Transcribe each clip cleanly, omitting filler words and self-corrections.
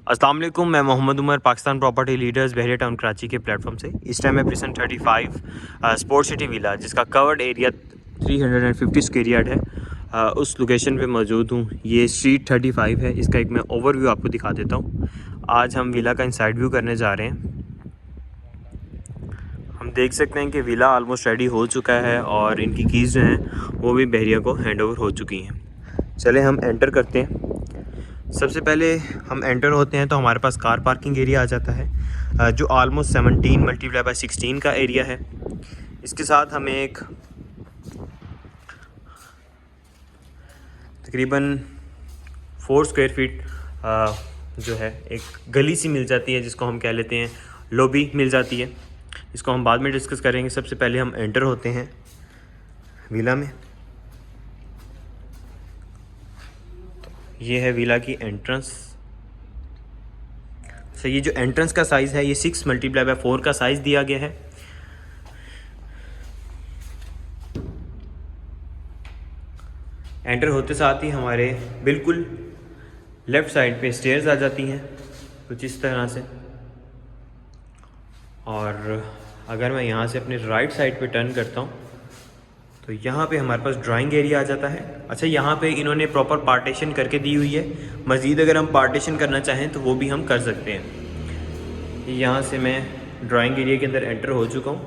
अस्सलाम वालेकुम, मैं मोहम्मद उमर पाकिस्तान प्रॉपर्टी लीडर्स बहरिया टाउन कराची के प्लेटफॉर्म से। इस टाइम मैं प्रेजेंट 35 स्पोर्ट सिटी विला जिसका कवर्ड एरिया 350 स्क्वायर यार्ड है, उस लोकेशन पे मौजूद हूँ। ये स्ट्रीट 35 है। इसका एक मैं ओवरव्यू आपको दिखा देता हूँ। आज हम विला का इनसाइड व्यू करने जा रहे हैं। हम देख सकते हैं कि विला ऑलमोस्ट रेडी हो चुका है और इनकी कीज़ जो हैं वो भी बहरिया को हैंड ओवर हो चुकी हैं। चले हम एंटर करते हैं। सबसे पहले हम एंटर होते हैं तो हमारे पास कार पार्किंग एरिया आ जाता है, जो ऑलमोस्ट 17 मल्टीप्लाई बाय 16 का एरिया है। इसके साथ हमें एक तकरीबन 4 स्क्वायर फीट जो है एक गली सी मिल जाती है, जिसको हम कह लेते हैं लॉबी मिल जाती है। इसको हम बाद में डिस्कस करेंगे। सबसे पहले हम एंटर होते हैं विला में। ये है विला की एंट्रेंस। तो ये जो एंट्रेंस का साइज़ है ये 6 मल्टीप्लाई बाय 4 का साइज़ दिया गया है। एंटर होते साथ ही हमारे बिल्कुल लेफ़्ट साइड पे स्टेयर्स आ जाती हैं कुछ इस तरह से, और अगर मैं यहाँ से अपने राइट साइड पे टर्न करता हूँ तो यहाँ पे हमारे पास ड्राइंग एरिया आ जाता है। अच्छा, यहाँ पे इन्होंने प्रॉपर पार्टीशन करके दी हुई है। मज़ीद अगर हम पार्टीशन करना चाहें तो वो भी हम कर सकते हैं। यहाँ से मैं ड्राइंग एरिया के अंदर एंटर हो चुका हूँ।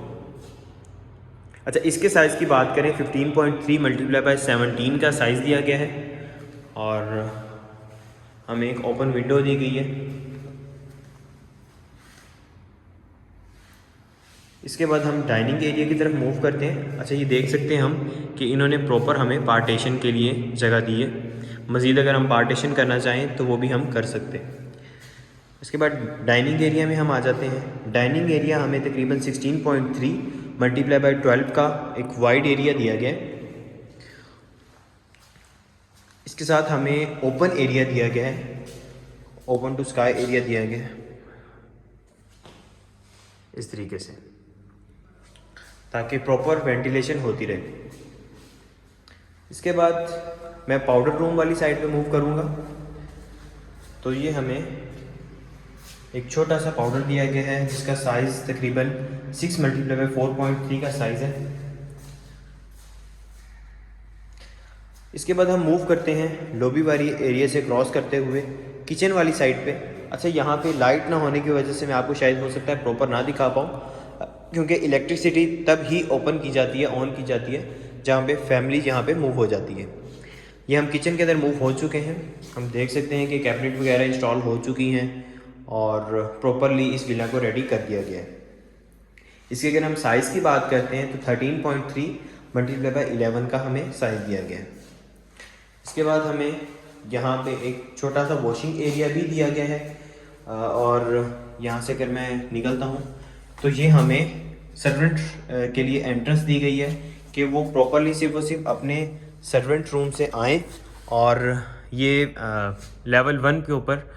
अच्छा, इसके साइज़ की बात करें 15.3 मल्टीप्लाई बाय 17 का साइज़ दिया गया है और हमें एक ओपन विंडो दी गई है। इसके बाद हम डाइनिंग एरिया की तरफ मूव करते हैं। अच्छा, ये देख सकते हैं हम कि इन्होंने प्रॉपर हमें पार्टीशन के लिए जगह दी है। मज़ीद अगर हम पार्टीशन करना चाहें तो वो भी हम कर सकते हैं। इसके बाद डाइनिंग एरिया में हम आ जाते हैं। डाइनिंग एरिया हमें तकरीबन 16.3 मल्टीप्लाई बाय 12 का एक वाइड एरिया दिया गया है। इसके साथ हमें ओपन एरिया दिया गया है, ओपन टू स्काई एरिया दिया गया है इस तरीके से, ताकि प्रॉपर वेंटिलेशन होती रहे। इसके बाद मैं पाउडर रूम वाली साइड पे मूव करूँगा तो ये हमें एक छोटा सा पाउडर दिया गया है जिसका साइज़ तकरीबन 6 मल्टीप्लाई बाय 4.3 का साइज़ है। इसके बाद हम मूव करते हैं लॉबी वाली एरिया से क्रॉस करते हुए किचन वाली साइड पे। अच्छा, यहाँ पे लाइट ना होने की वजह से मैं आपको शायद हो सकता है प्रॉपर ना दिखा पाऊँ, क्योंकि इलेक्ट्रिसिटी तब ही ओपन की जाती है, ऑन की जाती है जहाँ पे फैमिली यहाँ पे मूव हो जाती है। ये हम किचन के अंदर मूव हो चुके हैं। हम देख सकते हैं कि कैबिनेट वगैरह इंस्टॉल हो चुकी हैं और प्रॉपरली इस विला को रेडी कर दिया गया है। इसके अगर हम साइज़ की बात करते हैं तो 13.3 मल्टीप्लाई बाय 11 का हमें साइज़ दिया गया है। इसके बाद हमें यहाँ पे एक छोटा सा वॉशिंग एरिया भी दिया गया है और यहाँ से अगर मैं निकलता हूँ तो ये हमें सर्वेंट के लिए एंट्रेंस दी गई है कि वो प्रॉपरली सिर्फ और सिर्फ अपने सर्वेंट रूम से आएँ। और ये लेवल 1 के ऊपर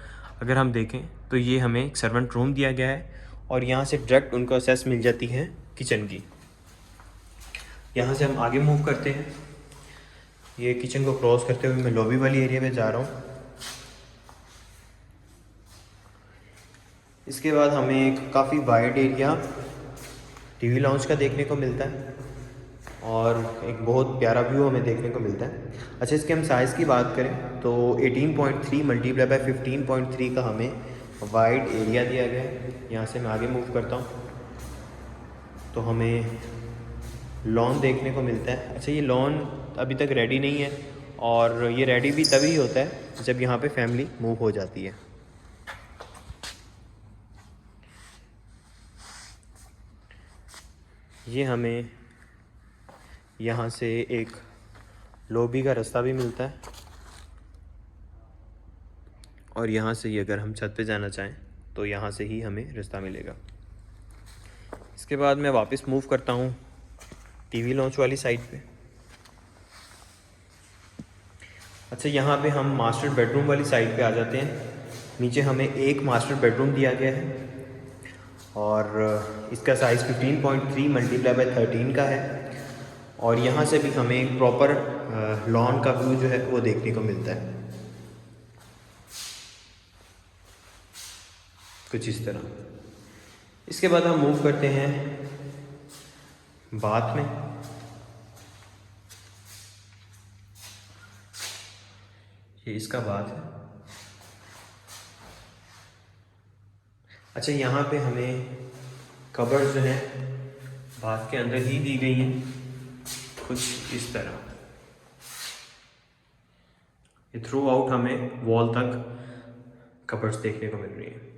अगर हम देखें तो ये हमें एक सर्वेंट रूम दिया गया है और यहाँ से डायरेक्ट उनको एक्सेस मिल जाती है किचन की। यहाँ से हम आगे मूव करते हैं। ये किचन को क्रॉस करते हुए मैं लॉबी वाली एरिया में जा रहा हूँ। इसके बाद हमें एक काफ़ी वाइड एरिया टीवी लाउंज का देखने को मिलता है और एक बहुत प्यारा व्यू हमें देखने को मिलता है। अच्छा, इसके हम साइज़ की बात करें तो 18.3 मल्टीप्लाई बाय 15.3 का हमें वाइड एरिया दिया गया है। यहाँ से मैं आगे मूव करता हूँ तो हमें लॉन देखने को मिलता है। अच्छा, ये लॉन अभी तक रेडी नहीं है और ये रेडी भी तभी होता है जब यहाँ पे फैमिली मूव हो जाती है। ये हमें यहाँ से एक लॉबी का रास्ता भी मिलता है और यहाँ से ही अगर हम छत पे जाना चाहें तो यहाँ से ही हमें रास्ता मिलेगा। इसके बाद मैं वापस मूव करता हूँ टीवी लॉन्च वाली साइड पे। अच्छा, यहाँ पे हम मास्टर बेडरूम वाली साइड पे आ जाते हैं। नीचे हमें एक मास्टर बेडरूम दिया गया है और इसका साइज़ 15.3 मल्टीप्लाई बाय 13 का है और यहाँ से भी हमें एक प्रॉपर लॉन का व्यू जो है वो देखने को मिलता है। कुछ इस तरह। इसके बाद हम मूव करते हैं बाथ में। ये इसका बाथ है। अच्छा, यहाँ पे हमें कबर्ड जो है बाथ के अंदर ही दी गई हैं, कुछ इस तरह। ये थ्रू आउट हमें वॉल तक कबर्ड्स देखने को मिल रही है।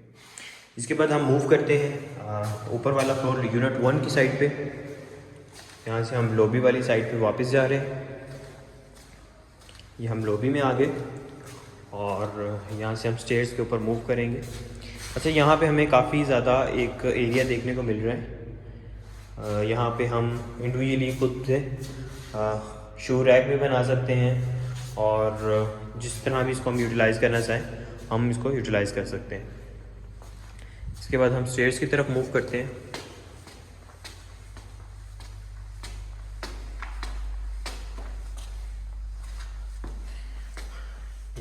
इसके बाद हम मूव करते हैं ऊपर वाला फ्लोर यूनिट 1 की साइड पे। यहाँ से हम लॉबी वाली साइड पे वापस जा रहे हैं। ये हम लॉबी में आ गए और यहाँ से हम स्टेयर्स के ऊपर मूव करेंगे। अच्छा, यहाँ पे हमें काफ़ी ज़्यादा एक एरिया देखने को मिल रहा है। यहाँ पे हम इंडिविजुअली खुद से शू रैक भी बना सकते हैं और जिस तरह भी इसको हम यूटिलाइज़ करना चाहें हम इसको यूटिलाइज़ कर सकते हैं। इसके बाद हम स्टेयर्स की तरफ मूव करते हैं।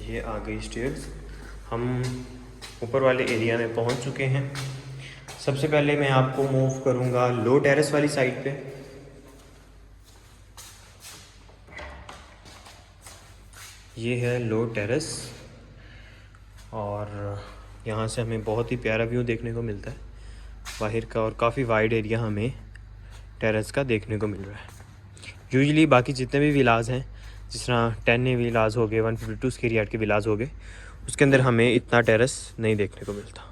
ये आ गई स्टेयर्स। हम ऊपर वाले एरिया में पहुंच चुके हैं। सबसे पहले मैं आपको मूव करूंगा लो टेरेस वाली साइड पे। ये है लो टेरेस और यहाँ से हमें बहुत ही प्यारा व्यू देखने को मिलता है बाहर का, और काफ़ी वाइड एरिया हमें टेरेस का देखने को मिल रहा है। यूजुअली बाकी जितने भी विलाज हैं, जिस तरह 10A विलाज हो गए, 152 स्क्वायर यार्ड के विलाज हो गए, उसके अंदर हमें इतना टेरेस नहीं देखने को मिलता।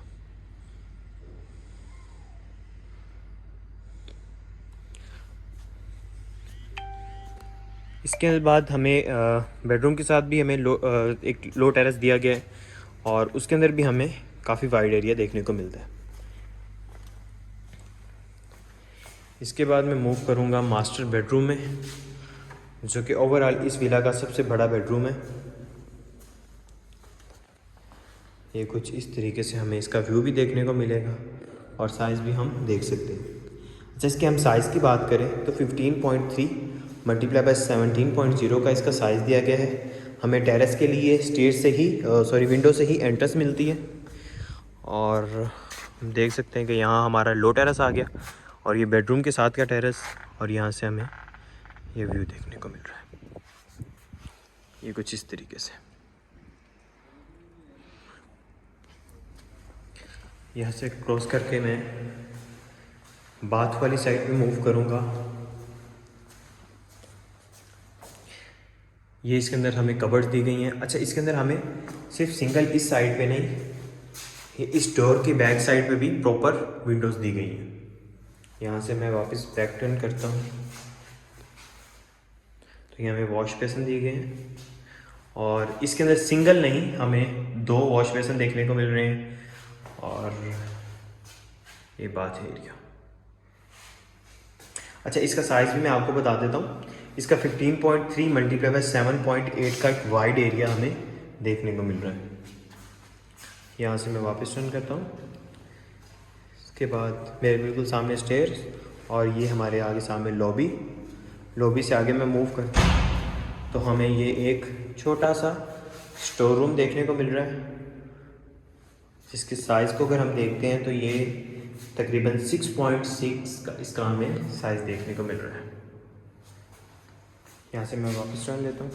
इसके बाद हमें बेडरूम के साथ भी हमें एक लो टेरेस दिया गया है और उसके अंदर भी हमें काफ़ी वाइड एरिया देखने को मिलता है। इसके बाद मैं मूव करूंगा मास्टर बेडरूम में, जो कि ओवरऑल इस विला का सबसे बड़ा बेडरूम है। ये कुछ इस तरीके से हमें इसका व्यू भी देखने को मिलेगा और साइज़ भी हम देख सकते हैं। अच्छा, इसके हम साइज़ की बात करें तो 15.3 मल्टीप्लाई बाय 17.0 का इसका साइज़ दिया गया है। हमें टेरेस के लिए स्टेयर से ही विंडो से ही एंट्रेंस मिलती है और हम देख सकते हैं कि यहाँ हमारा लो टेरेस आ गया और ये बेडरूम के साथ का टेरेस, और यहाँ से हमें ये व्यू देखने को मिल रहा है। ये कुछ इस तरीके से। यहाँ से क्रॉस करके मैं बाथ वाली साइड पे मूव करूँगा। ये इसके अंदर हमें कबर्ड्स दी गई हैं। अच्छा, इसके अंदर हमें सिर्फ सिंगल इस साइड पे नहीं, ये इस डोर की बैक साइड पे भी प्रॉपर विंडोज़ दी गई हैं। यहाँ से मैं वापस बैक टर्न करता हूँ तो यहाँ हमें वॉश बेसिन दिए गए हैं और इसके अंदर सिंगल नहीं, हमें 2 वॉश बेसिन देखने को मिल रहे हैं और ये बात है एरिया। अच्छा, इसका साइज़ भी मैं आपको बता देता हूँ। इसका 15.3 मल्टीप्लाई बाय 7.8 का एक वाइड एरिया हमें देखने को मिल रहा है। यहाँ से मैं वापस टर्न करता हूँ। इसके बाद मेरे बिल्कुल सामने स्टेयर्स और ये हमारे आगे सामने लॉबी से आगे मैं मूव करता हूँ तो हमें ये एक छोटा सा स्टोर रूम देखने को मिल रहा है, जिसके साइज़ को अगर हम देखते हैं तो ये तकरीबन 6.6 का इसका हमें साइज़ देखने को मिल रहा है। यहाँ से मैं वापस टर्न लेता हूँ।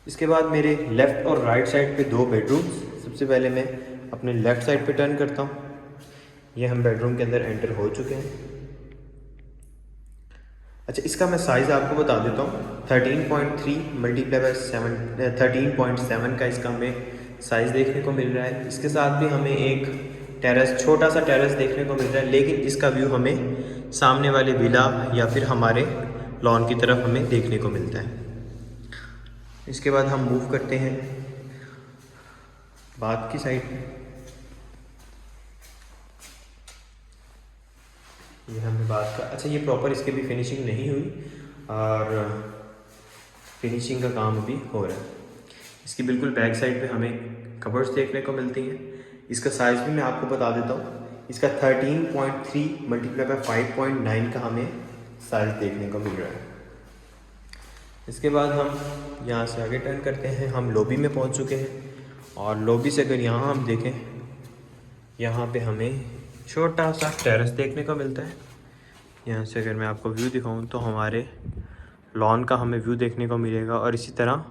इसके बाद मेरे लेफ़्ट और राइट साइड पे 2 बेडरूम्स। सबसे पहले मैं अपने लेफ़्ट साइड पे टर्न करता हूँ। ये हम बेडरूम के अंदर एंटर हो चुके हैं। अच्छा, इसका मैं साइज़ आपको बता देता हूँ। 13.3 मल्टीप्लाई बाय 13.7 का इसका हमें साइज़ देखने को मिल रहा है। इसके साथ भी हमें एक टेरेस, छोटा सा टेरेस देखने को मिल रहा है, लेकिन इसका व्यू हमें सामने वाले विला या फिर हमारे लॉन की तरफ हमें देखने को मिलता है। इसके बाद हम मूव करते हैं बाथ की साइड में। ये हमें बात का, अच्छा, ये प्रॉपर इसके भी फिनिशिंग नहीं हुई और फिनिशिंग का काम भी हो रहा है। इसकी बिल्कुल बैक साइड पे हमें कबर्ड्स देखने को मिलती हैं। इसका साइज़ भी मैं आपको बता देता हूँ। इसका 13.3 मल्टीप्लाई बाय 5.9 का हमें साइज़ देखने को मिल रहा है। इसके बाद हम यहाँ से आगे टर्न करते हैं। हम लॉबी में पहुँच चुके हैं और लॉबी से अगर यहाँ हम देखें यहाँ पे हमें छोटा सा टेरेस देखने को मिलता है। यहाँ से अगर मैं आपको व्यू दिखाऊं तो हमारे लॉन का हमें व्यू देखने को मिलेगा। और इसी तरह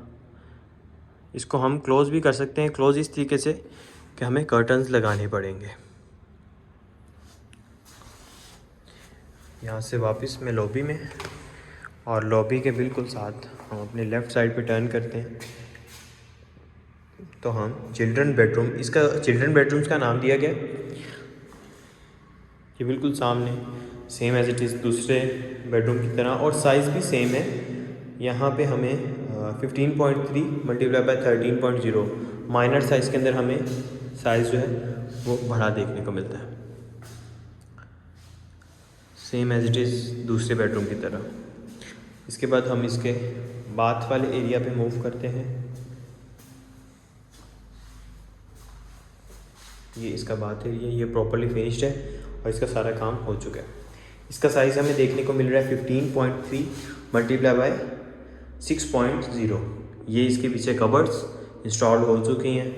इसको हम क्लोज़ भी कर सकते हैं, क्लोज़ इस तरीके से कि हमें कर्टन्स लगाने पड़ेंगे। यहाँ से वापस मैं लॉबी में, और लॉबी के बिल्कुल साथ हम अपने लेफ़्ट साइड पे टर्न करते हैं तो हम चिल्ड्रन बेडरूम, इसका चिल्ड्रन बेडरूम्स का नाम दिया गया। ये बिल्कुल सामने सेम एज इट इज़ दूसरे बेडरूम की तरह, और साइज़ भी सेम है। यहाँ पे हमें 15.3 मल्टीप्लाई बाय 13.0 माइनर साइज़ के अंदर हमें साइज़ जो है वो बड़ा देखने को मिलता है, सेम एज इट इज़ दूसरे बेडरूम की तरह। इसके बाद हम इसके बाथ वाले एरिया पे मूव करते हैं। ये इसका बाथ एरिया, ये प्रॉपर्ली फिनिश्ड है और इसका सारा काम हो चुका है। इसका साइज़ हमें देखने को मिल रहा है 15.3 मल्टीप्लाई बाय 6.0। ये इसके पीछे कबर्ड्स इंस्टॉल हो चुकी हैं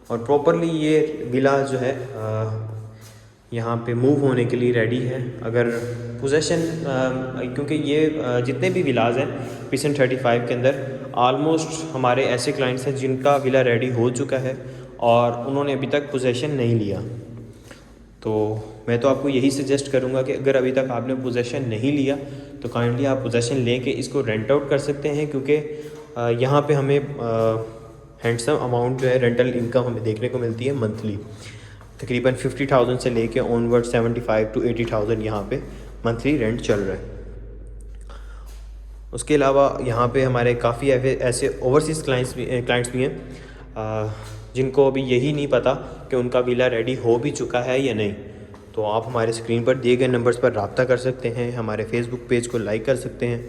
और प्रॉपरली ये विला जो है यहाँ पे मूव होने के लिए रेडी है। अगर पोजेशन, क्योंकि ये जितने भी विलाज हैं पिसन 35 के अंदर, ऑलमोस्ट हमारे ऐसे क्लाइंट्स हैं जिनका विला रेडी हो चुका है और उन्होंने अभी तक पोजेशन नहीं लिया। तो मैं तो आपको यही सजेस्ट करूँगा कि अगर अभी तक आपने पोजेशन नहीं लिया तो काइंडली आप पोजेशन लेके इसको रेंट आउट कर सकते हैं, क्योंकि यहाँ पे हमें हैंडसम अमाउंट जो है रेंटल इनकम हमें देखने को मिलती है मंथली। तकरीबन 50,000 से लेके ऑनवर्ड 75 to 80,000 यहाँ पे मंथली रेंट चल रहा है। उसके अलावा यहाँ पे हमारे काफ़ी ऐसे ओवरसीज़ क्लाइंट्स भी हैं जिनको अभी यही नहीं पता कि उनका विला रेडी हो भी चुका है या नहीं। तो आप हमारे स्क्रीन पर दिए गए नंबर्स पर रब्ता कर सकते हैं, हमारे फेसबुक पेज को लाइक कर सकते हैं,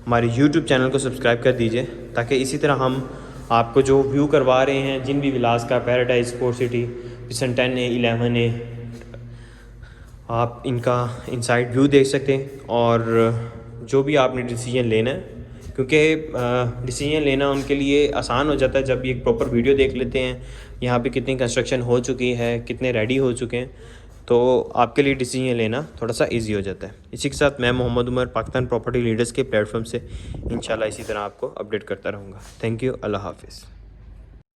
हमारे यूट्यूब चैनल को सब्सक्राइब कर दीजिए, ताकि इसी तरह हम आपको जो व्यू करवा रहे हैं जिन भी विलास का, पैराडाइज, स्पोर्ट सिटी, पिसन 10 है, 11 है, आप इनका इनसाइड व्यू देख सकते हैं। और जो भी आपने डिसीजन लेना है, क्योंकि डिसीजन लेना उनके लिए आसान हो जाता है जब ये एक प्रॉपर वीडियो देख लेते हैं यहाँ पे कितनी कंस्ट्रक्शन हो चुकी है, कितने रेडी हो चुके हैं, तो आपके लिए डिसीजन लेना थोड़ा सा इजी हो जाता है। इसी के साथ मैं मोहम्मद उमर पाकिस्तान प्रॉपर्टी लीडर्स के प्लेटफॉर्म से इंशाल्लाह इसी तरह आपको अपडेट करता रहूँगा। थैंक यू, अल्लाह हाफिज़।